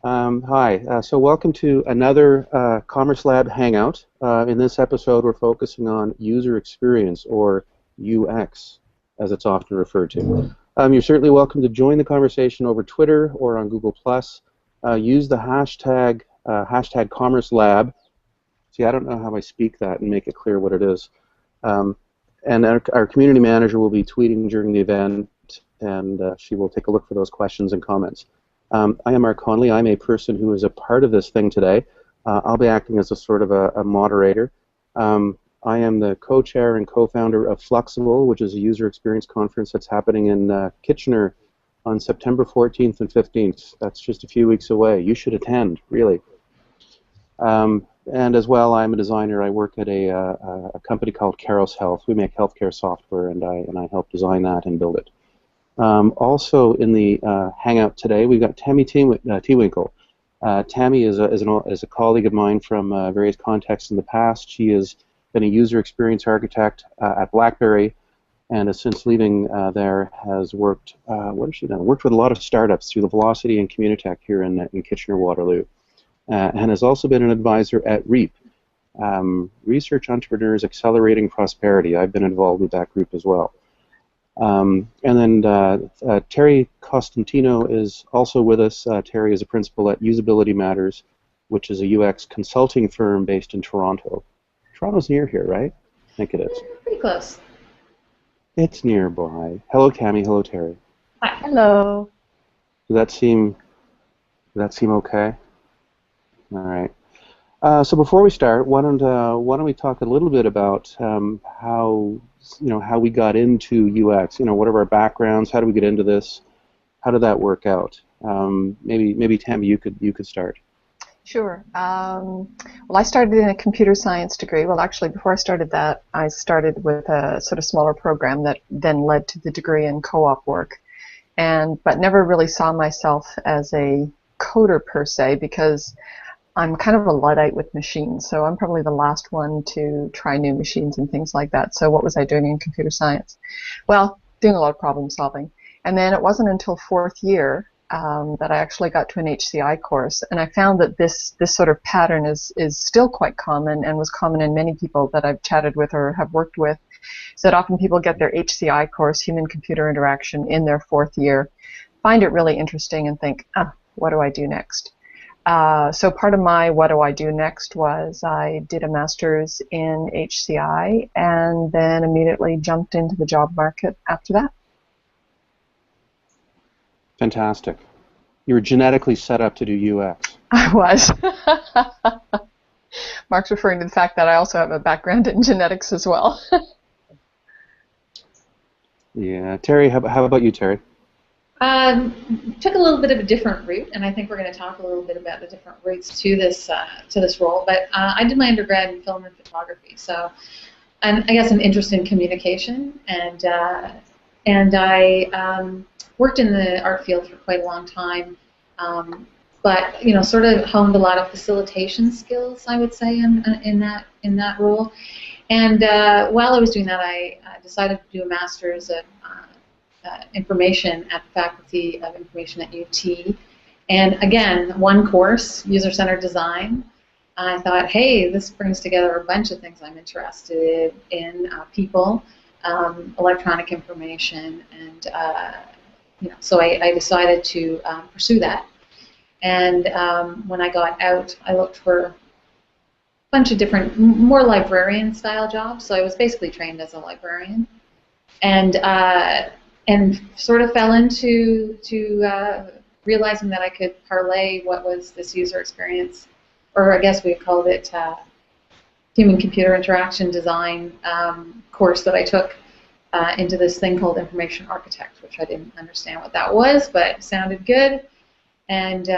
Hi, so welcome to another CommerceLab Hangout. In this episode, we're focusing on user experience, or UX, as it's often referred to. You're certainly welcome to join the conversation over Twitter or on Google+. Use the hashtag CommerceLab. See, I don't know how I speak that and make it clear what it is. And our community manager will be tweeting during the event, and she will take a look for those questions and comments. I am Mark Conley. I'm a person who is a part of this thing today. I'll be acting as a sort of a moderator. I am the co-chair and co-founder of Flexible, which is a user experience conference that's happening in Kitchener on September 14th and 15th. That's just a few weeks away. You should attend, really. And as well, I'm a designer. I work at a company called Caros Health. We make healthcare software, and I help design that and build it. Also in the Hangout today, we've got Tammy Tewinkle. Tammy is a colleague of mine from various contexts in the past. She has been a user experience architect at BlackBerry, and has since leaving there has worked. What has she done? Worked with a lot of startups through the Velocity and Communitech here in Kitchener-Waterloo, and has also been an advisor at REAP, Research Entrepreneurs Accelerating Prosperity. I've been involved with that group as well. And then Terry Costantino is also with us. Terry is a principal at Usability Matters, which is a UX consulting firm based in Toronto. Toronto's near here, right? I think it is. Pretty close. It's nearby. Hello, Cami. Hello, Terry. Hi. Hello. Does that seem okay? All right. So before we start, why don't we talk a little bit about how we got into UX? What are our backgrounds? How do we get into this? How did that work out? Maybe Tammy, you could start. Sure. Well, I started in a computer science degree. Well, actually, before I started that, I started with a sort of smaller program that then led to the degree in co-op work, but never really saw myself as a coder per se, because I'm kind of a Luddite with machines, so I'm probably the last one to try new machines and things like that. So what was I doing in computer science? Well, doing a lot of problem solving. And then it wasn't until fourth year that I actually got to an HCI course, and I found that this sort of pattern is still quite common, and was common in many people that I've chatted with or have worked with, so that often people get their HCI course, Human-Computer Interaction, in their fourth year, find it really interesting, and think, what do I do next? So part of my what do I do next was I did a master's in HCI and then immediately jumped into the job market after that. Fantastic. You were genetically set up to do UX. I was. Mark's referring to the fact that I also have a background in genetics as well. Yeah. Terry, how about you, Terry? Took a little bit of a different route, and I think we're going to talk a little bit about the different routes to this role. But I did my undergrad in film and photography, so I guess an interest in communication, and I worked in the art field for quite a long time, but sort of honed a lot of facilitation skills, I would say, in that role. And while I was doing that, I decided to do a master's of information at the Faculty of Information at UT. And again, one course, user-centered design. I thought, hey, this brings together a bunch of things I'm interested in: people, electronic information, and so I decided to pursue that. And when I got out, I looked for a bunch of different, more librarian-style jobs. So I was basically trained as a librarian, and sort of fell into realizing that I could parlay what was this user experience, or I guess we called it human-computer interaction design course that I took into this thing called information architect, which I didn't understand what that was, but it sounded good, and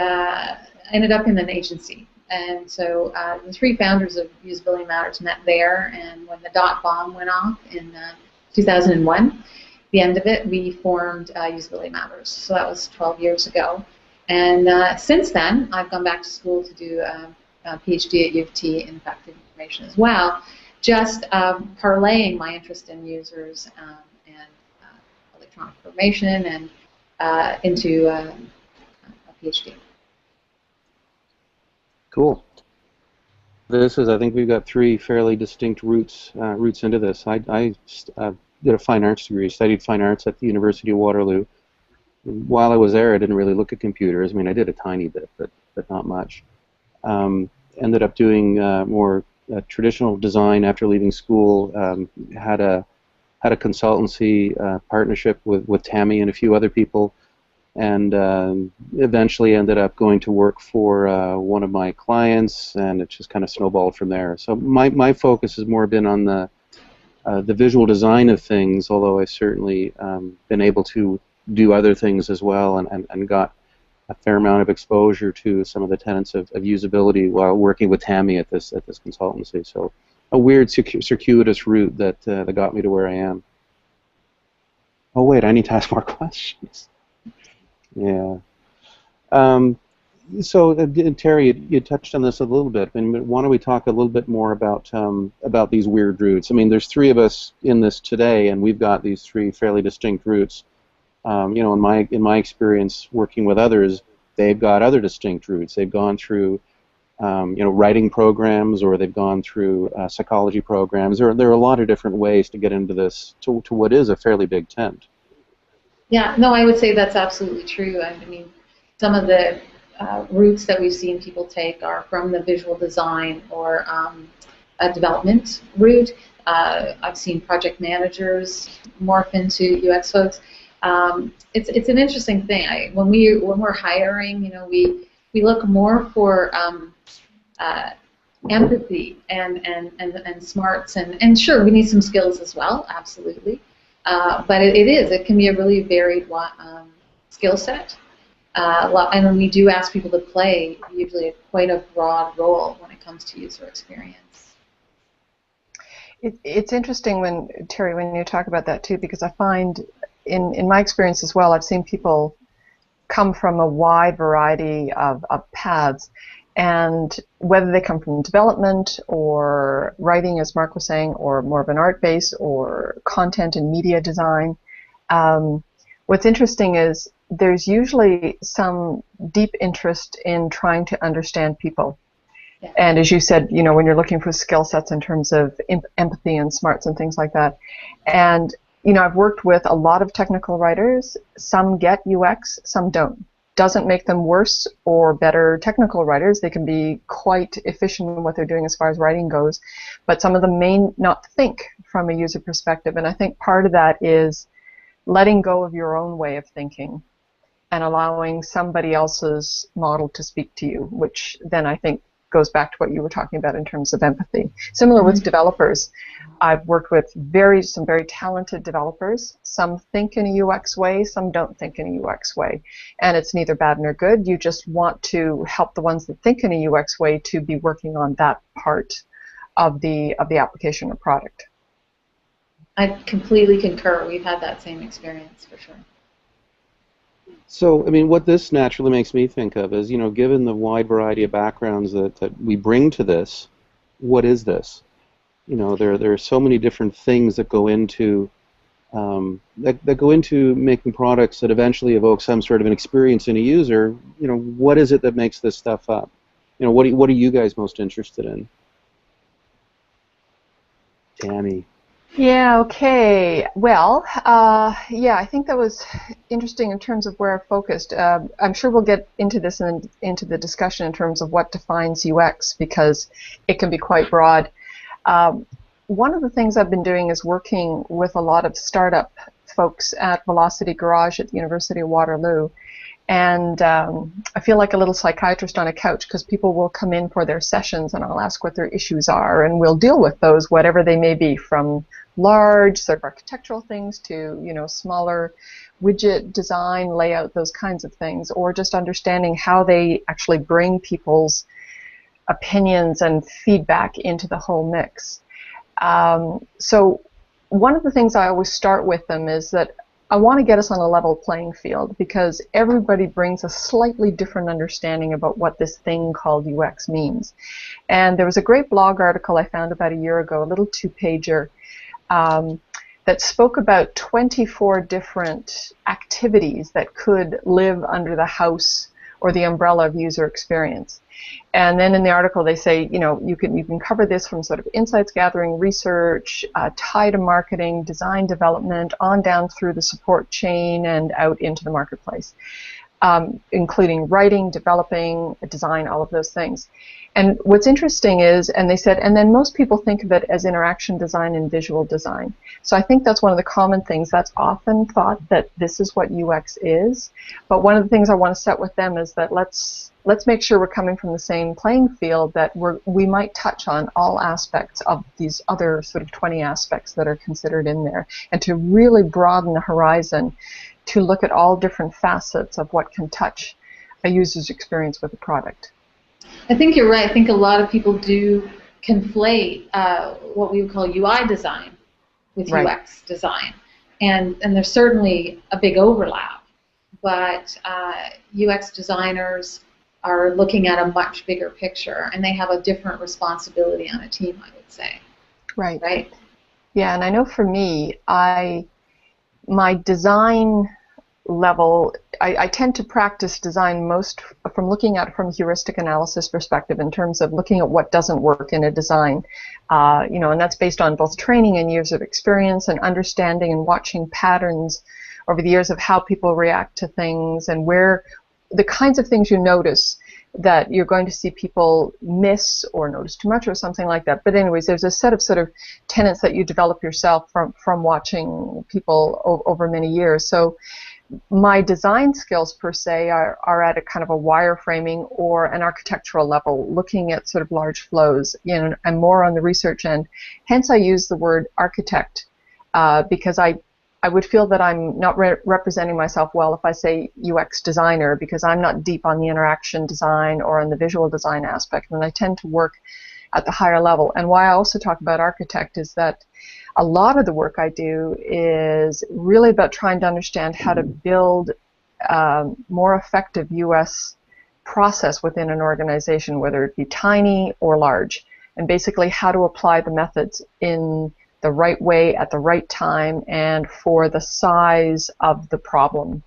ended up in an agency. And so the three founders of Usability Matters met there, and when the dot-bomb went off in 2001, the end of it, we formed Usability Matters. So that was 12 years ago. And since then, I've gone back to school to do a PhD at U of T in effective information as well, just parlaying my interest in users and electronic information and into a PhD. Cool. This is, I think we've got three fairly distinct routes into this. I did a fine arts degree, studied fine arts at the University of Waterloo. While I was there, I didn't really look at computers. I mean, I did a tiny bit, but not much. Ended up doing more traditional design after leaving school. Had a consultancy partnership with Tammy and a few other people, and eventually ended up going to work for one of my clients, and it just kind of snowballed from there. So my focus has more been on the visual design of things, although I've certainly been able to do other things as well, and got a fair amount of exposure to some of the tenets of usability while working with Tammy at this consultancy. So a weird circuitous route that got me to where I am. Oh wait, I need to ask more questions. Yeah. So Terry, you touched on this a little bit. I mean, why don't we talk a little bit more about these weird routes? I mean, there's three of us in this today, and we've got these three fairly distinct routes. You know, in my experience working with others, they've got other distinct routes. They've gone through, you know, writing programs, or they've gone through psychology programs. There are a lot of different ways to get into this, to what is a fairly big tent. Yeah, no, I would say that's absolutely true. I mean, some of the routes that we've seen people take are from the visual design or a development route. I've seen project managers morph into UX folks. It's an interesting thing. When we're hiring, you know, we look more for empathy and smarts, and sure, we need some skills as well, absolutely. But it can be a really varied skill set. And we do ask people to play usually quite a broad role when it comes to user experience. It's interesting Terry, when you talk about that too, because I find in my experience as well, I've seen people come from a wide variety of paths, and whether they come from development or writing, as Mark was saying, or more of an art base, or content and media design, what's interesting is there's usually some deep interest in trying to understand people. Yeah. And as you said, you know, when you're looking for skill sets in terms of empathy and smarts and things like that. And, you know, I've worked with a lot of technical writers. Some get UX, some don't. Doesn't make them worse or better technical writers. They can be quite efficient in what they're doing as far as writing goes. But some of them may not think from a user perspective. And I think part of that is letting go of your own way of thinking and allowing somebody else's model to speak to you, which then I think goes back to what you were talking about in terms of empathy. Similar with developers. I've worked with some very talented developers. Some think in a UX way, some don't think in a UX way. And it's neither bad nor good. You just want to help the ones that think in a UX way to be working on that part of the application or product. I completely concur. We've had that same experience for sure. So, I mean, what this naturally makes me think of is, you know, given the wide variety of backgrounds that we bring to this, what is this? You know, there are so many different things that go into that go into making products that eventually evoke some sort of an experience in a user. You know, what is it that makes this stuff up? You know, what are you guys most interested in? Tammy. Yeah, okay. Well, yeah, I think that was interesting in terms of where I focused. I'm sure we'll get into this and into the discussion in terms of what defines UX, because it can be quite broad. One of the things I've been doing is working with a lot of startup folks at Velocity Garage at the University of Waterloo. And I feel like a little psychiatrist on a couch, because people will come in for their sessions and I'll ask what their issues are, and we'll deal with those, whatever they may be, from large sort of architectural things to, you know, smaller widget design, layout, those kinds of things, or just understanding how they actually bring people's opinions and feedback into the whole mix. So one of the things I always start with them is that I want to get us on a level playing field, because everybody brings a slightly different understanding about what this thing called UX means. And there was a great blog article I found about a year ago, a little two-pager, that spoke about 24 different activities that could live under the house or the umbrella of user experience. And then in the article they say, you know, you can cover this from sort of insights gathering, research, tie to marketing, design development, on down through the support chain and out into the marketplace, including writing, developing, design, all of those things. And what's interesting is, and they said, and then most people think of it as interaction design and visual design. So I think that's one of the common things. That's often thought that this is what UX is. But one of the things I want to set with them is that let's make sure we're coming from the same playing field, that we might touch on all aspects of these other sort of 20 aspects that are considered in there, and to really broaden the horizon to look at all different facets of what can touch a user's experience with a product. I think you're right. I think a lot of people do conflate what we would call UI design with Right. UX design, and there's certainly a big overlap. But UX designers are looking at a much bigger picture, and they have a different responsibility on a team, I would say. Right. Right? Yeah, and I know for me, my design level, I tend to practice design most from looking at it from a heuristic analysis perspective, in terms of looking at what doesn't work in a design, you know, and that's based on both training and years of experience and understanding and watching patterns over the years of how people react to things, and where the kinds of things you notice that you're going to see people miss or notice too much or something like that. But anyways, there's a set of sort of tenets that you develop yourself from watching people over many years. So my design skills per se are at a kind of a wireframing or an architectural level, looking at sort of large flows. You know, I'm more on the research end. Hence I use the word architect, because I would feel that I'm not representing myself well if I say UX designer, because I'm not deep on the interaction design or on the visual design aspect, and I tend to work at the higher level. And why I also talk about architect is that a lot of the work I do is really about trying to understand how to build more effective US process within an organization, whether it be tiny or large, and basically how to apply the methods in the right way at the right time and for the size of the problem,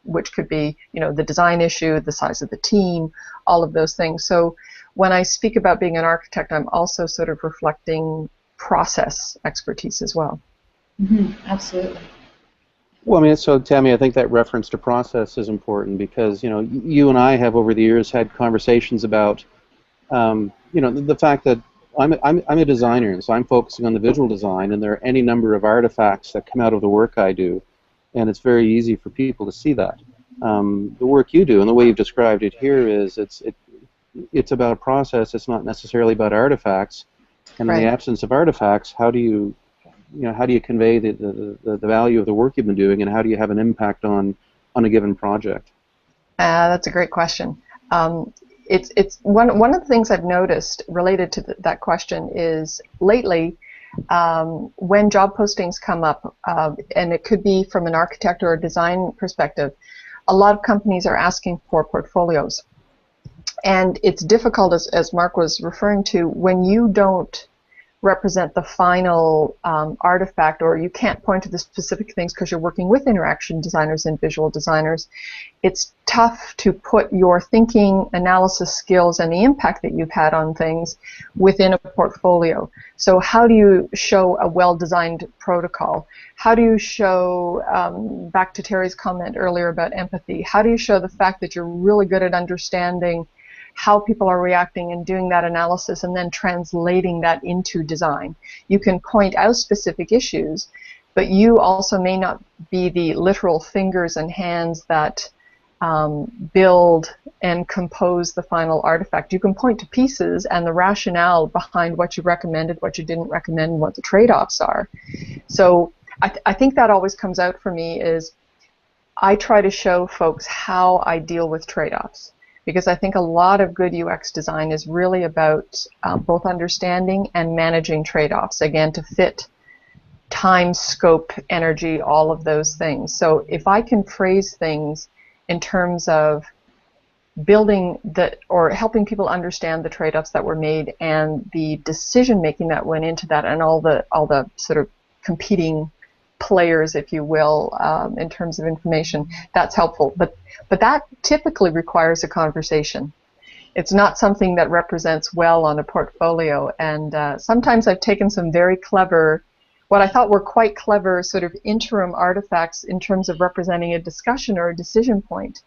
which could be, you know, the design issue, the size of the team, all of those things. So when I speak about being an architect, I'm also sort of reflecting process expertise as well. Mm-hmm. Absolutely. Well, I mean, so Tammy, I think that reference to process is important, because, you know, you and I have over the years had conversations about, you know, the fact that I'm a designer, and so I'm focusing on the visual design, and there are any number of artifacts that come out of the work I do, and it's very easy for people to see that. The work you do and the way you've described it here is it's about a process. It's not necessarily about artifacts. And in Right. the absence of artifacts, how do you convey the value of the work you've been doing, and how do you have an impact on a given project? That's a great question. It's one of the things I've noticed related to that question is lately, when job postings come up, and it could be from an architect or a design perspective, a lot of companies are asking for portfolios. And it's difficult, as Mark was referring to, when you don't represent the final artifact, or you can't point to the specific things because you're working with interaction designers and visual designers. It's tough to put your thinking, analysis skills, and the impact that you've had on things within a portfolio. So how do you show a well-designed protocol? How do you show, back to Terry's comment earlier about empathy, how do you show the fact that you're really good at understanding how people are reacting and doing that analysis and then translating that into design? You can point out specific issues, but you also may not be the literal fingers and hands that build and compose the final artifact. You can point to pieces and the rationale behind what you recommended, what you didn't recommend, and what the trade-offs are. So I think that always comes out for me is I try to show folks how I deal with trade-offs, because I think a lot of good UX design is really about both understanding and managing trade-offs, again, to fit time, scope, energy, all of those things. So if I can phrase things in terms of building or helping people understand the trade-offs that were made and the decision-making that went into that, and all the sort of competing players, if you will, in terms of information, that's helpful. But that typically requires a conversation. It's not something that represents well on a portfolio. And sometimes I've taken some very clever, what I thought were quite clever sort of interim artifacts in terms of representing a discussion or a decision point.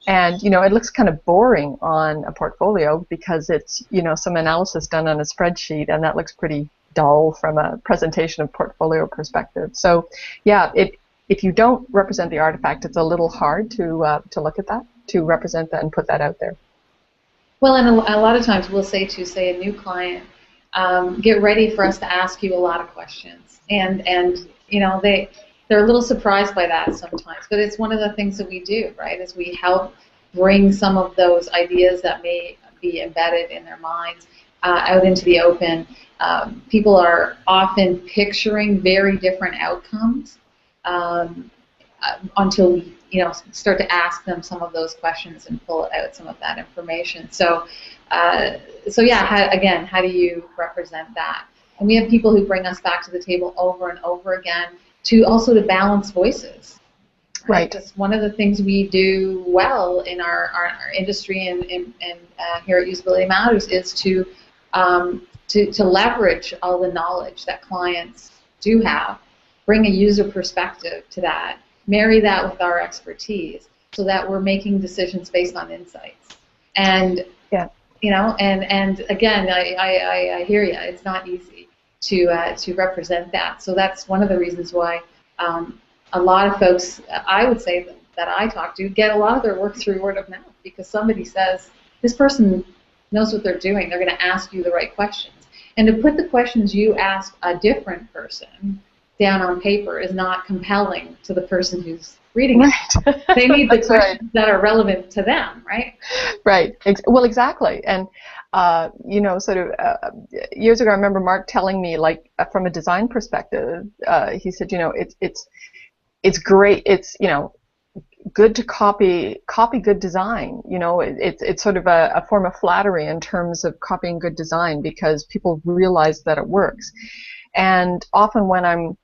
And, you know, it looks kind of boring on a portfolio because it's, you know, some analysis done on a spreadsheet, and that looks pretty dull from a presentation of portfolio perspective. So, yeah, if you don't represent the artifact, it's a little hard to look at that, to represent that and put that out there. Well, and a lot of times we'll say to, say, a new client, get ready for us to ask you a lot of questions. And you know, they're a little surprised by that sometimes, but it's one of the things that we do, right, is we help bring some of those ideas that may be embedded in their minds out into the open. People are often picturing very different outcomes until we, you know, start to ask them some of those questions and pull out some of that information. So, yeah, again, how do you represent that? And we have people who bring us back to the table over and over again to balance voices. Right. That's one of the things we do well in our industry and here at Usability Matters is to leverage all the knowledge that clients do have, bring a user perspective to that, marry that with our expertise so that we're making decisions based on insights. And, yeah, you know, and again, I hear you. It's not easy to represent that. So that's one of the reasons why a lot of folks, I would say, that I talk to get a lot of their work through word of mouth, because somebody says, this person knows what they're doing. They're going to ask you the right questions. And to put the questions you ask a different person down on paper is not compelling to the person who's reading it. Right. They need the questions that are relevant to them, right? Right. Well, exactly. And you know, sort of years ago, I remember Mark telling me, like, from a design perspective, he said, you know, it's great. It's, you know, good to copy good design. You know, it's sort of a form of flattery in terms of copying good design because people realize that it works. And often when I'm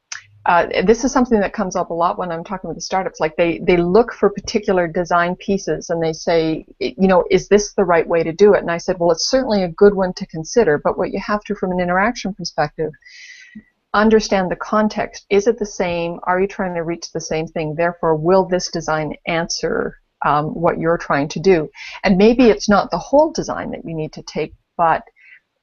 this is something that comes up a lot when I'm talking with the startups. Like they look for particular design pieces and they say, you know, is this the right way to do it? And I said, well, it's certainly a good one to consider, but what you have to, from an interaction perspective, understand the context. Is it the same? Are you trying to reach the same thing? Therefore, will this design answer what you're trying to do? And maybe it's not the whole design that you need to take, but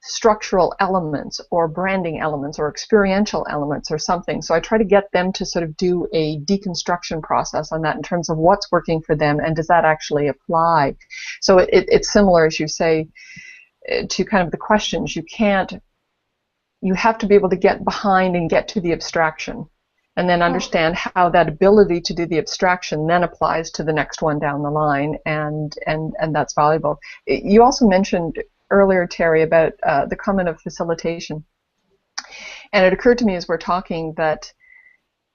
structural elements or branding elements or experiential elements or something. So I try to get them to sort of do a deconstruction process on that in terms of what's working for them and does that actually apply. So it's similar, as you say, to kind of the questions. You have to be able to get behind and get to the abstraction and then understand how that ability to do the abstraction then applies to the next one down the line, and that's valuable. You also mentioned earlier, Terry, about the comment of facilitation. And it occurred to me as we're talking that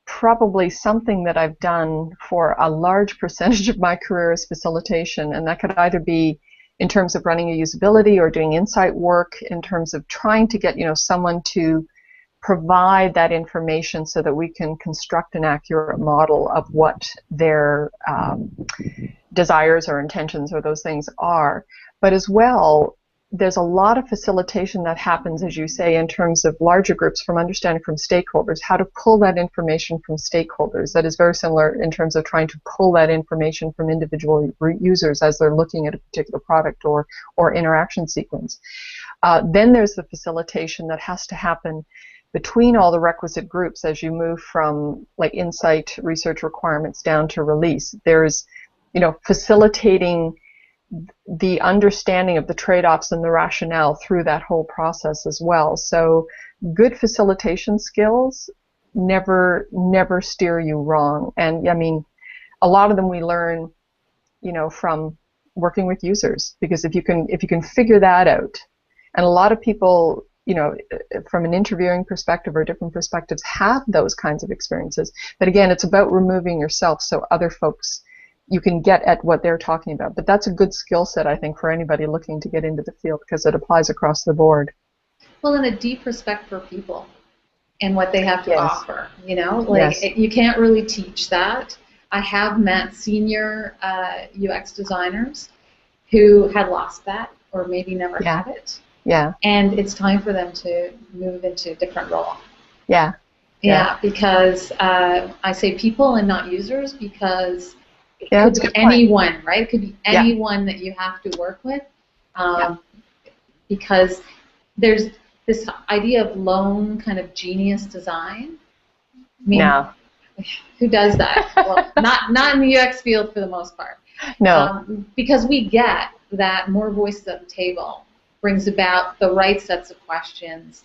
probably something that I've done for a large percentage of my career is facilitation, and that could either be in terms of running a usability or doing insight work in terms of trying to get, you know, someone to provide that information so that we can construct an accurate model of what their desires or intentions or those things are. But as well, there's a lot of facilitation that happens, as you say, in terms of larger groups, from understanding from stakeholders, how to pull that information from stakeholders. That is very similar in terms of trying to pull that information from individual users as they're looking at a particular product or interaction sequence. Then there's the facilitation that has to happen between all the requisite groups as you move from, like, insight research requirements down to release. There's, you know, facilitating the understanding of the trade-offs and the rationale through that whole process as well. So good facilitation skills never steer you wrong. And I mean, a lot of them we learn, you know, from working with users, because if you can figure that out, and a lot of people, you know, from an interviewing perspective or different perspectives have those kinds of experiences. But again, it's about removing yourself so other folks, you can get at what they're talking about. But that's a good skill set, I think, for anybody looking to get into the field, because it applies across the board. Well, and a deep respect for people. and what they have to Yes. offer. You know, like Yes. you can't really teach that. I have met senior UX designers who had lost that or maybe never Yeah. had it. Yeah. And it's time for them to move into a different role. Yeah. Yeah, because I say people and not users because it Yeah, could that's a be good point. anyone, right? It could be Yeah. anyone that you have to work with, Yeah. because there's this idea of lone kind of genius design. I mean, No. who does that? Well, not in the UX field for the most part. No. Because we get that more voices at the table brings about the right sets of questions,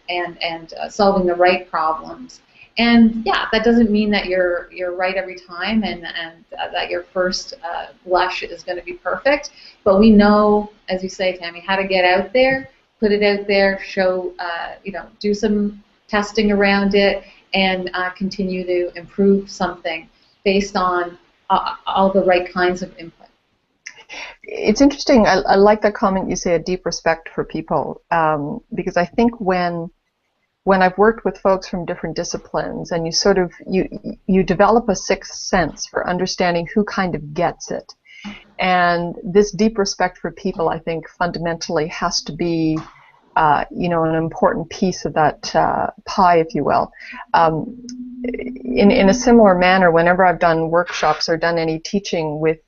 and solving the right problems. And yeah, that doesn't mean that you're right every time, and that your first blush is going to be perfect. But we know, as you say, Tammy, how to get out there, put it out there, show, do some testing around it, and continue to improve something based on all the right kinds of input. It's interesting. I like that comment you say, a deep respect for people, because I think when I've worked with folks from different disciplines, and you sort of you develop a sixth sense for understanding who kind of gets it, and this deep respect for people, I think, fundamentally has to be an important piece of that pie, if you will. In a similar manner, whenever I've done workshops or done any teaching with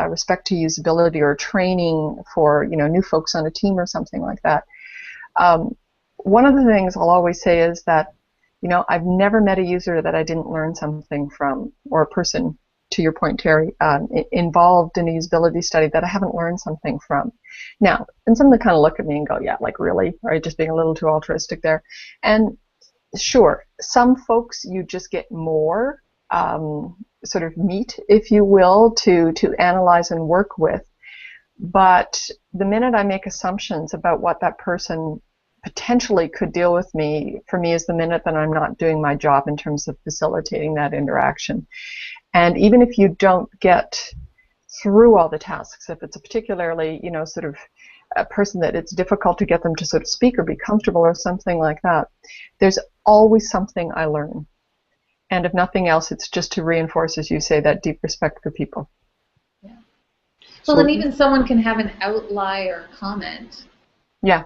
respect to usability or training for new folks on a team or something like that, one of the things I'll always say is that I've never met a user that I didn't learn something from, or a person, to your point, Terry, involved in a usability study that I haven't learned something from. Now, and some of them kind of look at me and go, yeah, like really? Are you just being a little too altruistic there? And sure, some folks you just get more sort of meat, if you will, to analyze and work with. But the minute I make assumptions about what that person potentially could deal with me, for me, is the minute that I'm not doing my job in terms of facilitating that interaction. And even if you don't get through all the tasks, if it's a particularly, sort of a person that it's difficult to get them to sort of speak or be comfortable or something like that, there's always something I learn. And if nothing else, it's just to reinforce, as you say, that deep respect for people. Yeah. Well, and even someone can have an outlier comment. Yeah.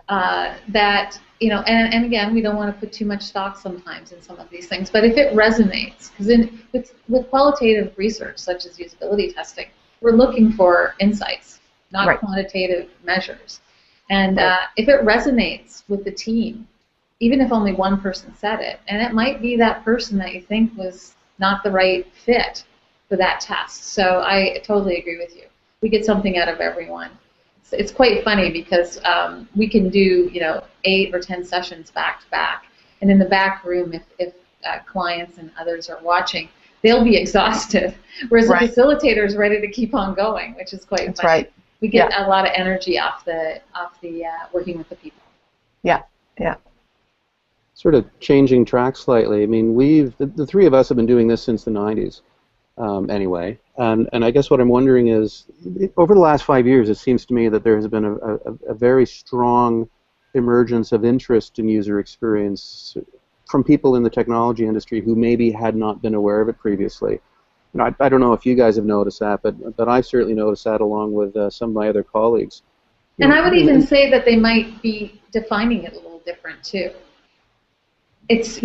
That, and again, we don't want to put too much stock sometimes in some of these things, but if it resonates, because with qualitative research, such as usability testing, we're looking for insights, not right. quantitative measures. And if it resonates with the team, even if only one person said it, and it might be that person that you think was not the right fit for that test. So I totally agree with you. We get something out of everyone. It's quite funny because we can do 8 or 10 sessions back to back, and in the back room, if clients and others are watching, they'll be exhausted, whereas right. the facilitator is ready to keep on going, which is quite That's funny. Right. We get a lot of energy off the working with the people. Yeah, yeah. Sort of changing track slightly. I mean, the three of us have been doing this since the 90s. Anyway, and I guess what I'm wondering is, over the last 5 years, it seems to me that there has been a very strong emergence of interest in user experience from people in the technology industry who maybe had not been aware of it previously. I don't know if you guys have noticed that, but I've certainly noticed that along with some of my other colleagues. And I would even say that they might be defining it a little different too. It's,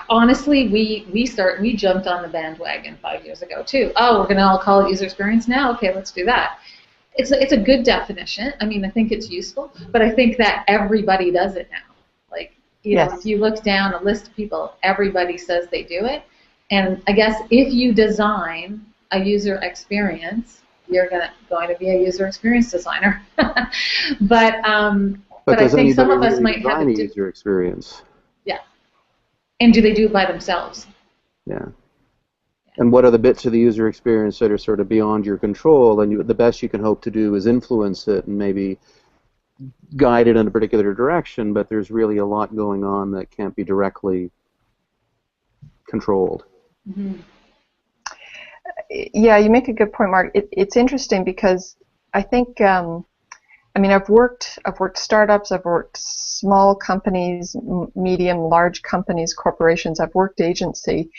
honestly, we jumped on the bandwagon 5 years ago too. Oh, we're going to all call it user experience now? Okay, let's do that. It's a good definition. I mean, I think it's useful, but I think that everybody does it now. Like, if you look down a list of people, everybody says they do it. And I guess if you design a user experience, you're going to be a user experience designer. but I think some of us really might have a user experience. Yeah. And do they do it by themselves? Yeah. And what are the bits of the user experience that are sort of beyond your control, and the best you can hope to do is influence it and maybe guide it in a particular direction, but there's really a lot going on that can't be directly controlled. Mm-hmm. Yeah, you make a good point, Mark. It's interesting because I think I mean, I've worked startups, I've worked small companies, medium, large companies, corporations. I've worked agency,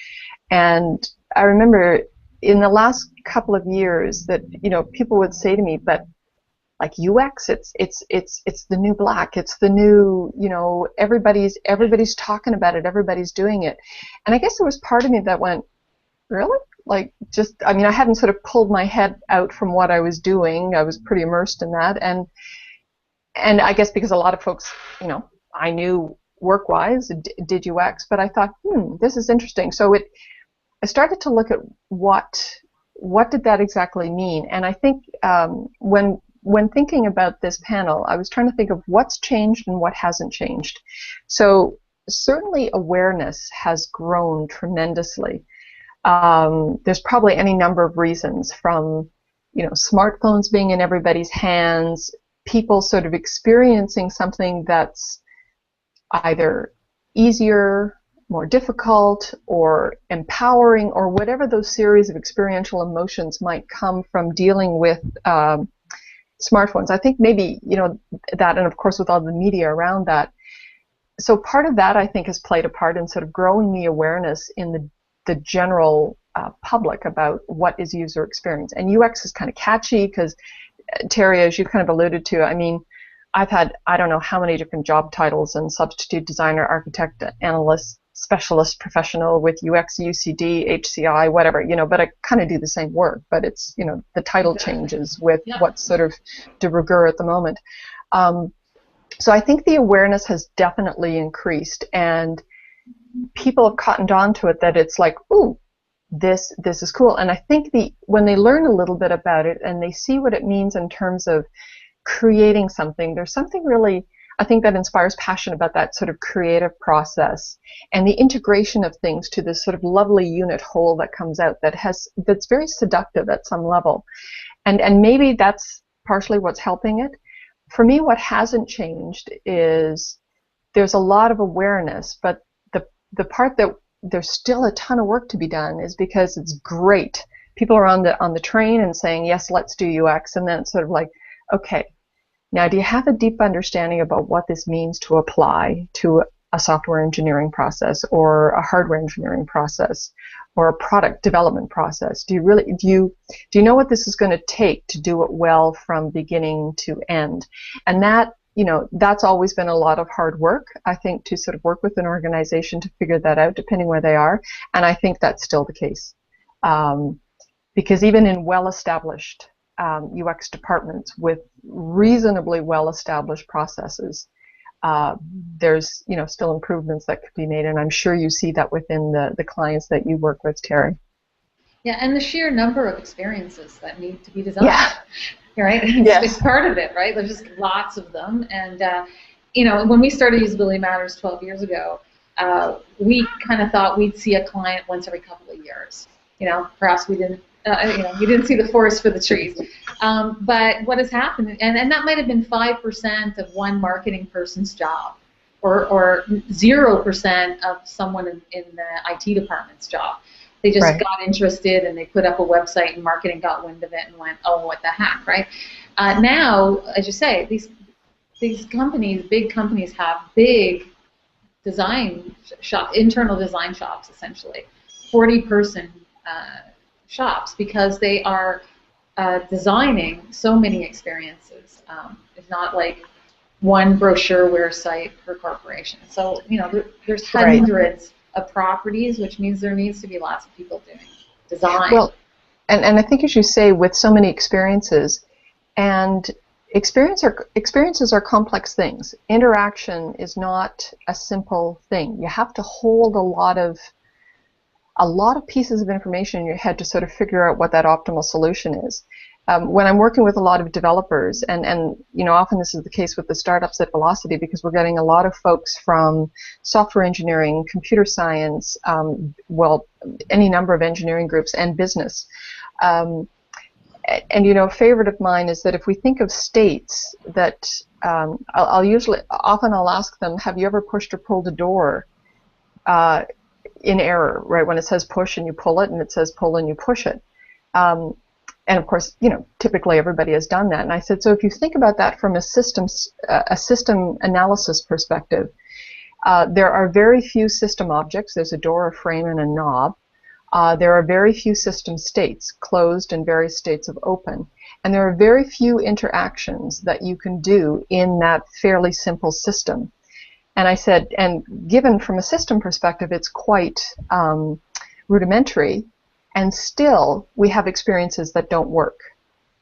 and I remember in the last couple of years that people would say to me, but like UX, it's the new black, it's the new, everybody's talking about it, everybody's doing it, and I guess there was part of me that went, really? Like, just, I mean, I hadn't sort of pulled my head out from what I was doing. I was pretty immersed in that, and I guess because a lot of folks, I knew work-wise did UX, but I thought, this is interesting. So I started to look at what did that exactly mean, and I think when thinking about this panel, I was trying to think of what's changed and what hasn't changed. So certainly awareness has grown tremendously. There's probably any number of reasons, from smartphones being in everybody's hands, people sort of experiencing something that's either easier, more difficult, or empowering, or whatever those series of experiential emotions might come from dealing with smartphones. I think maybe that, and of course with all the media around that. So part of that, I think, has played a part in sort of growing the awareness in the general public about what is user experience. And UX is kind of catchy because, Terry, as you kind of alluded to, I mean, I've had I don't know how many different job titles, and substitute designer, architect, analyst, specialist, professional with UX, UCD, HCI, whatever, but I kind of do the same work, but it's, the title changes with what's sort of de rigueur at the moment. So I think the awareness has definitely increased, and people have cottoned on to it, that it's like, ooh, this is cool. And I think when they learn a little bit about it and they see what it means in terms of creating something, there's something really, I think, that inspires passion about that sort of creative process and the integration of things to this sort of lovely unit whole that comes out that's very seductive at some level. And maybe that's partially what's helping it. For me, what hasn't changed is there's a lot of awareness, but the part that there's still a ton of work to be done is because it's great. People are on the train and saying, yes, let's do UX, and then it's sort of like, okay, now do you have a deep understanding about what this means to apply to a software engineering process or a hardware engineering process or a product development process? Do you know what this is going to take to do it well from beginning to end? And that, that's always been a lot of hard work, I think, to sort of work with an organization to figure that out, depending where they are. And I think that's still the case. Because even in well-established UX departments with reasonably well-established processes, there's still improvements that could be made, and I'm sure you see that within the clients that you work with, Terry. Yeah, and the sheer number of experiences that need to be designed. Yeah. Right? Yes. It's part of it, right? There's just lots of them. And, when we started Usability Matters 12 years ago, we kind of thought we'd see a client once every couple of years. Perhaps we didn't, you didn't see the forest for the trees. But what has happened, and that might have been 5% of one marketing person's job, or 0% of someone in the IT department's job. They just got interested, and they put up a website, and marketing got wind of it and went, oh, what the heck, right? Now, as you say, these companies, big companies, have big design shop, internal design shops, essentially, 40-person shops, because they are designing so many experiences. It's not like one brochureware site per corporation. So, there's hundreds of properties, which means there needs to be lots of people doing design. Well, and I think, as you say, with so many experiences, and experiences are complex things. Interaction is not a simple thing. You have to hold a lot of pieces of information in your head to sort of figure out what that optimal solution is. When I'm working with a lot of developers, and often this is the case with the startups at Velocity, because we're getting a lot of folks from software engineering, computer science, any number of engineering groups, and business. And a favorite of mine is that if we think of states, that I'll ask them, have you ever pushed or pulled a door in error, right? When it says push and you pull it, and it says pull and you push it. And of course, typically everybody has done that. And I said, so if you think about that from a system analysis perspective, there are very few system objects. There's a door, a frame, and a knob. There are very few system states, closed and various states of open. And there are very few interactions that you can do in that fairly simple system. And I said, and given from a system perspective, it's quite rudimentary, and still we have experiences that don't work.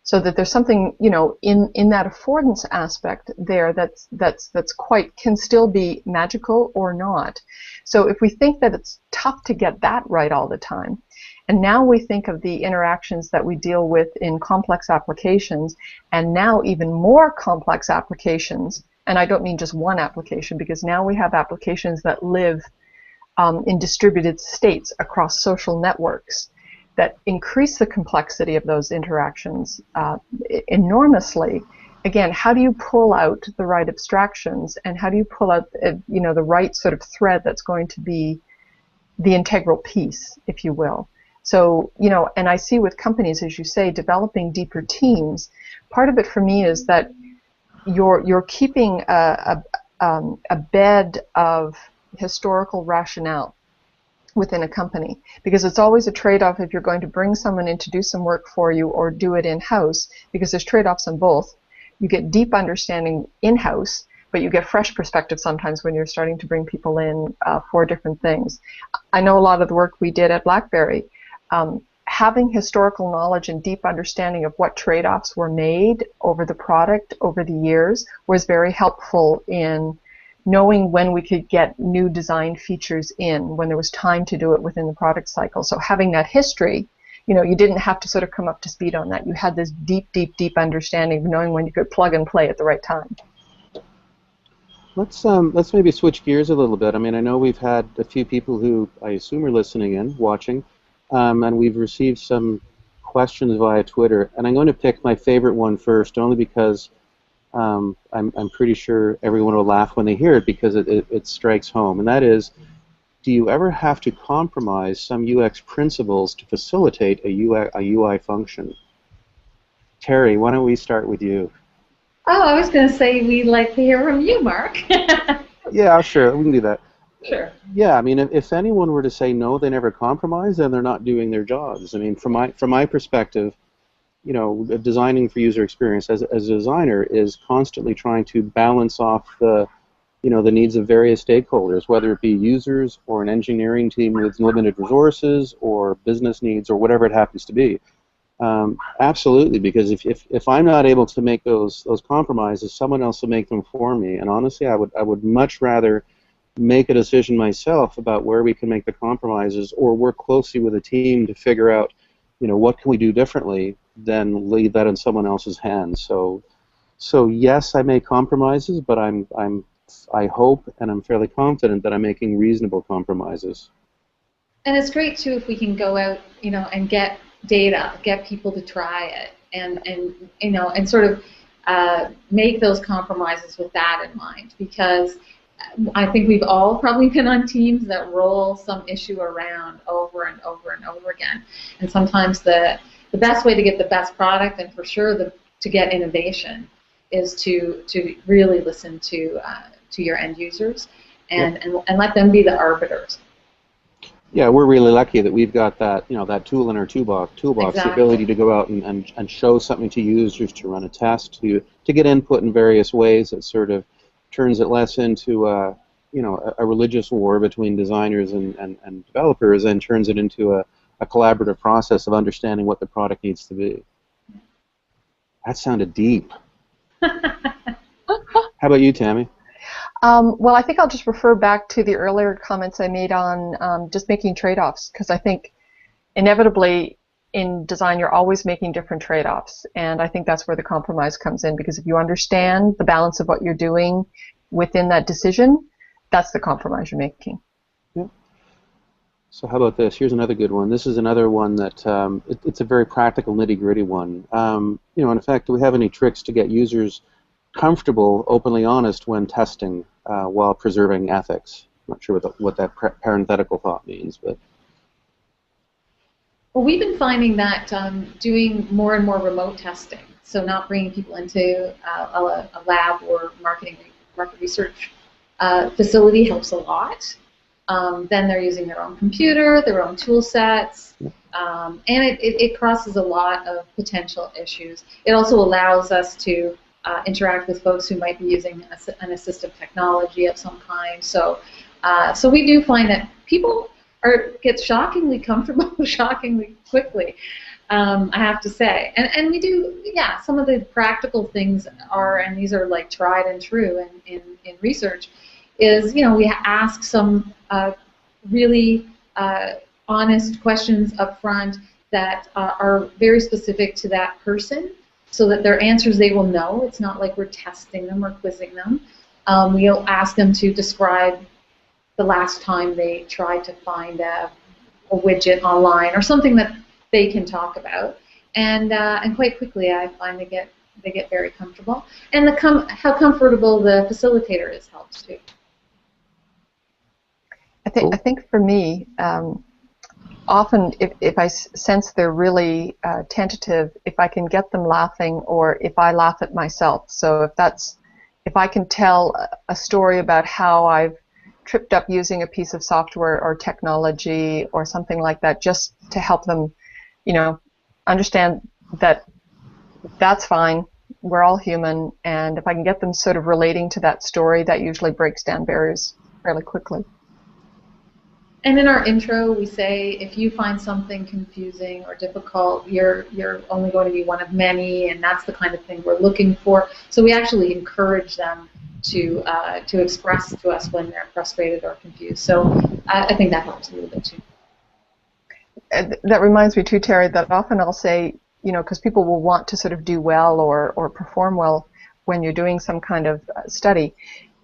So that there's something, in that affordance aspect there that's quite, can still be magical or not. So if we think that it's tough to get that right all the time, and now we think of the interactions that we deal with in complex applications, and now even more complex applications, and I don't mean just one application, because now we have applications that live in distributed states across social networks that increase the complexity of those interactions enormously. Again, how do you pull out the right abstractions, and how do you pull out the right sort of thread that's going to be the integral piece, if you will? So, and I see with companies, as you say, developing deeper teams, part of it for me is that you're keeping a bed of historical rationale within a company, because it's always a trade-off if you're going to bring someone in to do some work for you or do it in-house, because there's trade-offs on both. You get deep understanding in-house, but you get fresh perspective sometimes when you're starting to bring people in for different things. I know a lot of the work we did at BlackBerry, having historical knowledge and deep understanding of what trade-offs were made over the product over the years was very helpful in knowing when we could get new design features in, when there was time to do it within the product cycle. So having that history, you didn't have to sort of come up to speed on that. You had this deep, deep, deep understanding of knowing when you could plug and play at the right time. Let's maybe switch gears a little bit. I mean, I know we've had a few people who I assume are listening in, watching, and we've received some questions via Twitter. And I'm going to pick my favorite one first, only because I'm pretty sure everyone will laugh when they hear it, because it strikes home. And that is, do you ever have to compromise some UX principles to facilitate a UI function? Terry, why don't we start with you? Oh, I was going to say we'd like to hear from you, Mark. Yeah, sure, we can do that. Sure. Yeah, I mean, if anyone were to say no, they never compromise, then they're not doing their jobs. I mean, from my perspective, designing for user experience as a designer is constantly trying to balance off the needs of various stakeholders, whether it be users or an engineering team with limited resources or business needs or whatever it happens to be. Absolutely, because if I'm not able to make those compromises, someone else will make them for me. And honestly, I would much rather make a decision myself about where we can make the compromises, or work closely with a team to figure out, what can we do differently, than leave that in someone else's hands. So yes, I make compromises, but I hope and I'm fairly confident that I'm making reasonable compromises. And it's great too if we can go out, and get data, get people to try it, and sort of make those compromises with that in mind, because I think we've all probably been on teams that roll some issue around over and over and over again, and sometimes the best way to get the best product, and for sure to get innovation, is to really listen to your end users and let them be the arbiters. Yeah, we're really lucky that we've got that that tool in our toolbox, exactly. The ability to go out and show something to users, to run a test, to get input in various ways that sort of turns it less into a religious war between designers and developers, and turns it into a collaborative process of understanding what the product needs to be. That sounded deep. How about you, Tammy? Well, I think I'll just refer back to the earlier comments I made on just making trade-offs, because I think inevitably in design you're always making different trade-offs, and I think that's where the compromise comes in, because if you understand the balance of what you're doing within that decision, that's the compromise you're making. Yeah. So how about this? Here's another good one. This is another one that it's a very practical, nitty-gritty one. In fact, do we have any tricks to get users comfortable, openly honest when testing while preserving ethics? I'm not sure what that parenthetical thought means, but Well, we've been finding that doing more and more remote testing, so not bringing people into a lab or market research facility helps a lot. Then they're using their own computer, their own tool sets, and it crosses a lot of potential issues. It also allows us to interact with folks who might be using an assistive technology of some kind. So we do find that people get shockingly comfortable shockingly quickly, I have to say. And we do, yeah, some of the practical things are, and these are like tried and true in research, is, you know, we ask some really honest questions up front that are very specific to that person, so that their answers they will know. It's not like we're testing them or quizzing them. We'll ask them to describe the last time they tried to find a widget online or something that they can talk about, and quite quickly I find they get very comfortable, and how comfortable the facilitator is helps too. I think for me, often if I sense they're really tentative, if I can get them laughing, or if I laugh at myself. So if I can tell a story about how I've tripped up using a piece of software or technology or something like that, just to help them, you know, understand that that's fine, we're all human, and if I can get them sort of relating to that story, that usually breaks down barriers fairly quickly. And in our intro, we say if you find something confusing or difficult, you're only going to be one of many, and that's the kind of thing we're looking for. So we actually encourage them to express to us when they're frustrated or confused. So I think that helps a little bit too. That reminds me too, Terry, that often I'll say, you know, because people will want to sort of do well or perform well when you're doing some kind of study,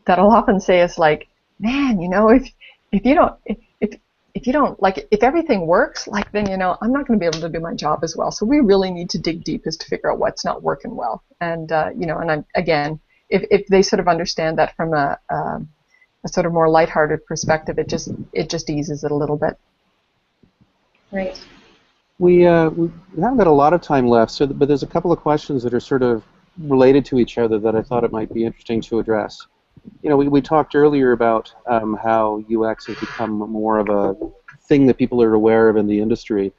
that I'll often say is like, man, you know, if you don't like, if everything works, like, then, you know, I'm not going to be able to do my job as well. So we really need to dig deep as to figure out what's not working well. And you know, and again, if they sort of understand that from a sort of more lighthearted perspective, it just eases it a little bit. Right. We haven't got a lot of time left, but there's a couple of questions that are sort of related to each other that I thought it might be interesting to address. You know, we talked earlier about how UX has become more of a thing that people are aware of in the industry.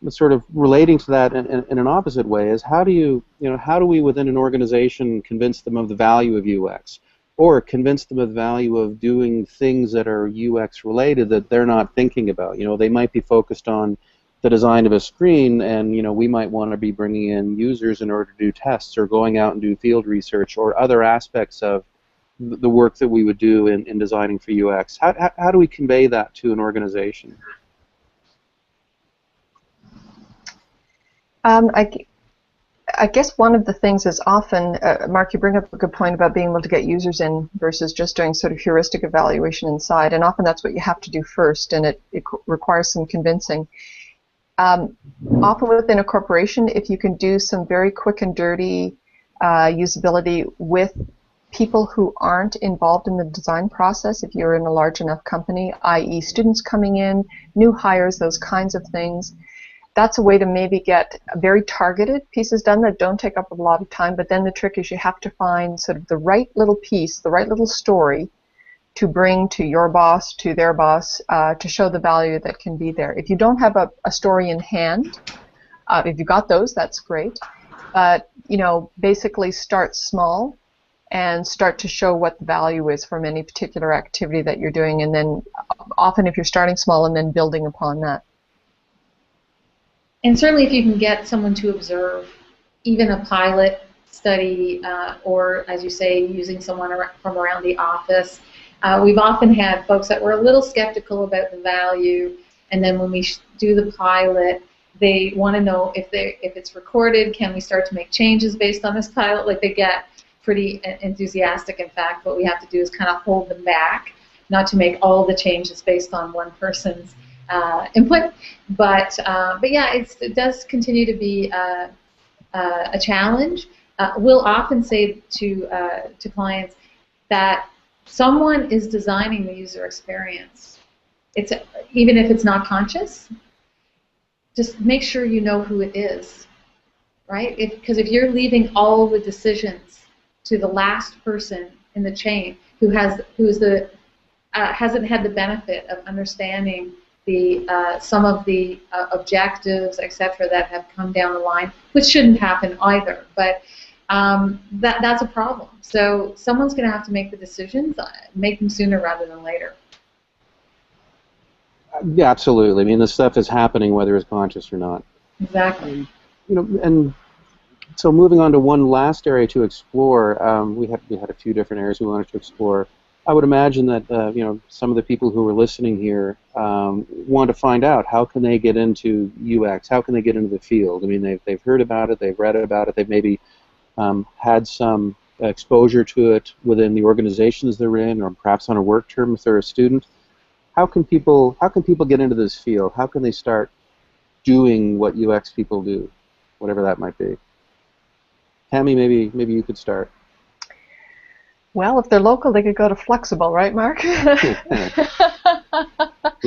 But sort of relating to that in an opposite way is how do we within an organization convince them of the value of UX, or convince them of the value of doing things that are UX related that they're not thinking about? You know, they might be focused on the design of a screen, and, you know, we might want to be bringing in users in order to do tests or going out and do field research or other aspects of the work that we would do in designing for UX. How do we convey that to an organization? I guess one of the things is often, Mark, you bring up a good point about being able to get users in versus just doing sort of heuristic evaluation inside, and often that's what you have to do first, and it requires some convincing. Often within a corporation, if you can do some very quick and dirty usability with people who aren't involved in the design process, if you're in a large enough company, i.e. students coming in, new hires, those kinds of things, that's a way to maybe get very targeted pieces done that don't take up a lot of time. But then the trick is you have to find sort of the right little piece, the right little story to bring to your boss, to their boss, to show the value that can be there. If you don't have a story in hand, if you got those, that's great. But, you know, basically start small and start to show what the value is from any particular activity that you're doing, and then often if you're starting small and then building upon that. And certainly if you can get someone to observe even a pilot study or, as you say, using someone from around the office. We've often had folks that were a little skeptical about the value, and then when we do the pilot, they want to know if it's recorded, can we start to make changes based on this pilot? Like, they get pretty enthusiastic. In fact, what we have to do is kind of hold them back, not to make all the changes based on one person's input. But yeah, it does continue to be a challenge. We'll often say to clients that someone is designing the user experience. It's even if it's not conscious. just make sure you know who it is, right? Because if you're leaving all the decisions to the last person in the chain hasn't had the benefit of understanding some of the objectives, etc., that have come down the line, which shouldn't happen either. But that's a problem. So someone's going to have to make the decisions, make them sooner rather than later. Yeah, absolutely. I mean, this stuff is happening whether it's conscious or not. Exactly. And so moving on to one last area to explore, we had a few different areas we wanted to explore. I would imagine that some of the people who are listening here want to find out how can they get into UX, how can they get into the field. I mean, they've heard about it, they've read about it, they've maybe had some exposure to it within the organizations they're in, or perhaps on a work term if they're a student. How can people get into this field? How can they start doing what UX people do, whatever that might be? Tammy, maybe you could start. Well, if they're local, they could go to Flexible, right, Mark? We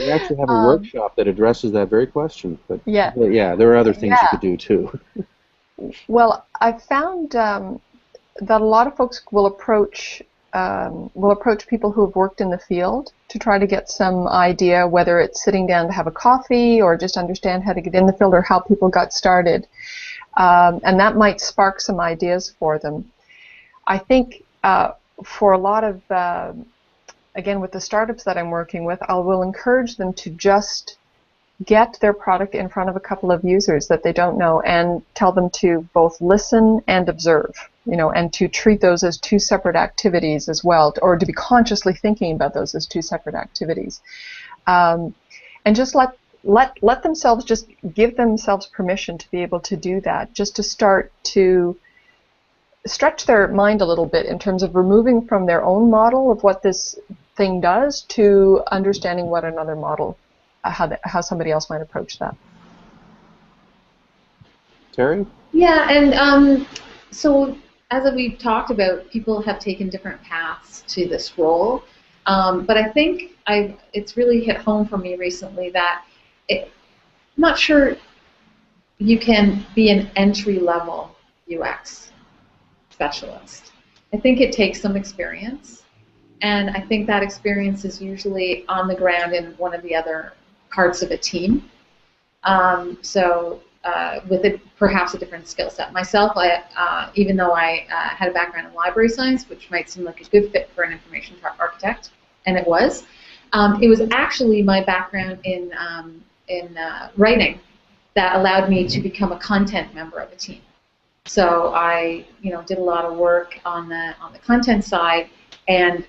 actually have a workshop that addresses that very question. But yeah, there are other things you could do too. Well, I've found that a lot of folks will approach people who have worked in the field to try to get some idea, whether it's sitting down to have a coffee or just understand how to get in the field or how people got started. And that might spark some ideas for them. I think for a lot of, again, with the startups that I'm working with, I will encourage them to just get their product in front of a couple of users that they don't know and tell them to both listen and observe, and to treat those as two separate activities as well, or to be consciously thinking about those as two separate activities. And just let themselves, just give themselves permission to be able to do that, just to start to stretch their mind a little bit in terms of removing from their own model of what this thing does to understanding what another model, how somebody else might approach that. Terry? Yeah, and so as we've talked about, people have taken different paths to this role, but I think it's really hit home for me recently that I'm not sure you can be an entry-level UX specialist. I think it takes some experience, and I think that experience is usually on the ground in one of the other parts of a team. With perhaps a different skill set. Myself, even though I had a background in library science, which might seem like a good fit for an information architect, and it was actually my background in writing that allowed me to become a content member of a team. So I, did a lot of work on the content side, and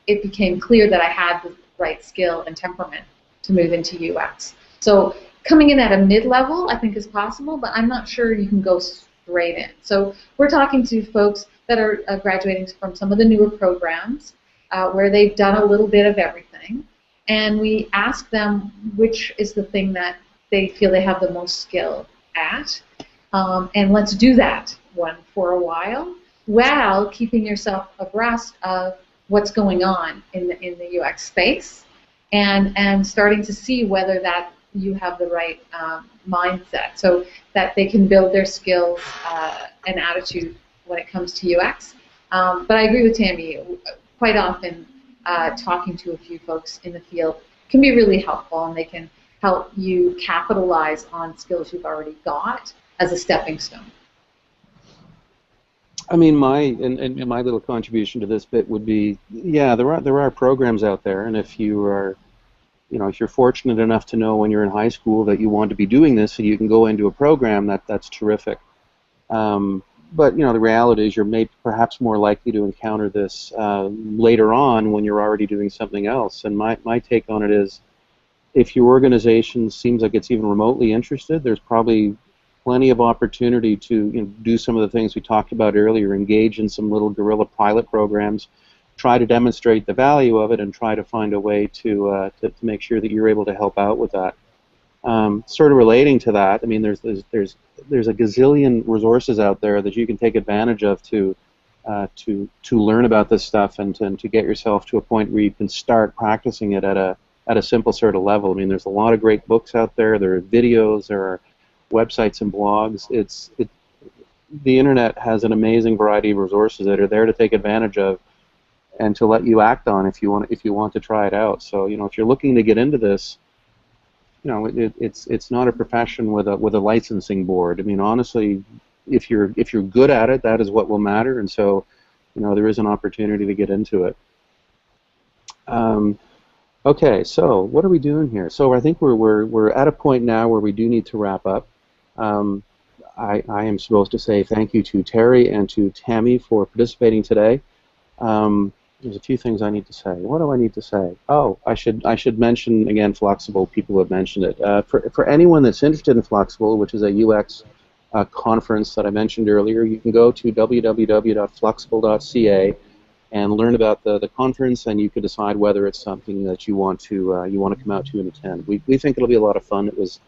it became clear that I had the right skill and temperament to move into UX. So coming in at a mid-level, I think, is possible, but I'm not sure you can go straight in. So we're talking to folks that are graduating from some of the newer programs where they've done a little bit of everything, and we ask them which is the thing that they feel they have the most skill at. And let's do that one for a while keeping yourself abreast of what's going on in the UX space, and starting to see whether that you have the right mindset, so that they can build their skills and attitude when it comes to UX. But I agree with Tammy. Quite often, talking to a few folks in the field can be really helpful, and they can help you capitalize on skills you've already got as a stepping stone. I mean, my little contribution to this bit would be, yeah, there are programs out there, and if you are, if you're fortunate enough to know when you're in high school that you want to be doing this and you can go into a program, that's terrific. But the reality is you're perhaps more likely to encounter this later on when you're already doing something else. And my take on it is, if your organization seems like it's even remotely interested, there's probably plenty of opportunity to do some of the things we talked about earlier, engage in some little guerrilla pilot programs, try to demonstrate the value of it, and try to find a way to make sure that you're able to help out with that. Sort of relating to that, I mean, there's a gazillion resources out there that you can take advantage of to learn about this stuff and to get yourself to a point where you can start practicing it at at a simple sort of level. I mean, there's a lot of great books out there. There are videos. There are websites and blogs. The internet has an amazing variety of resources that are there to take advantage of and to let you act on if you want to try it out. So if you're looking to get into this, it's not a profession with a licensing board. I mean, honestly, if you're good at it, that is what will matter. And so there is an opportunity to get into it. Okay, so what are we doing here? So I think we're at a point now where we do need to wrap up. I am supposed to say thank you to Terry and to Tammy for participating today. There's a few things I need to say. What do I need to say? Oh, I should mention again Fluxible. People have mentioned it. For anyone that's interested in Fluxible, which is a UX conference that I mentioned earlier, you can go to www.fluxible.ca and learn about the conference, and you can decide whether it's something that you want to come out to and attend. We think it'll be a lot of fun. It was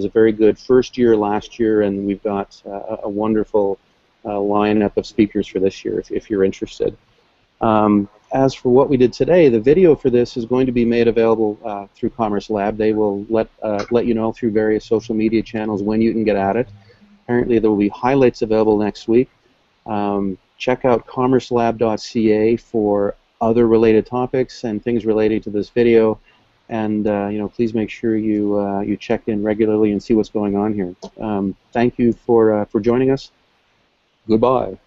a very good first year last year, and we've got a wonderful lineup of speakers for this year if you're interested. As for what we did today, the video for this is going to be made available through CommerceLab. They will let you know through various social media channels when you can get at it. Apparently there will be highlights available next week. Check out commercelab.ca for other related topics and things related to this video. And please make sure you check in regularly and see what's going on here. Thank you for joining us. Goodbye.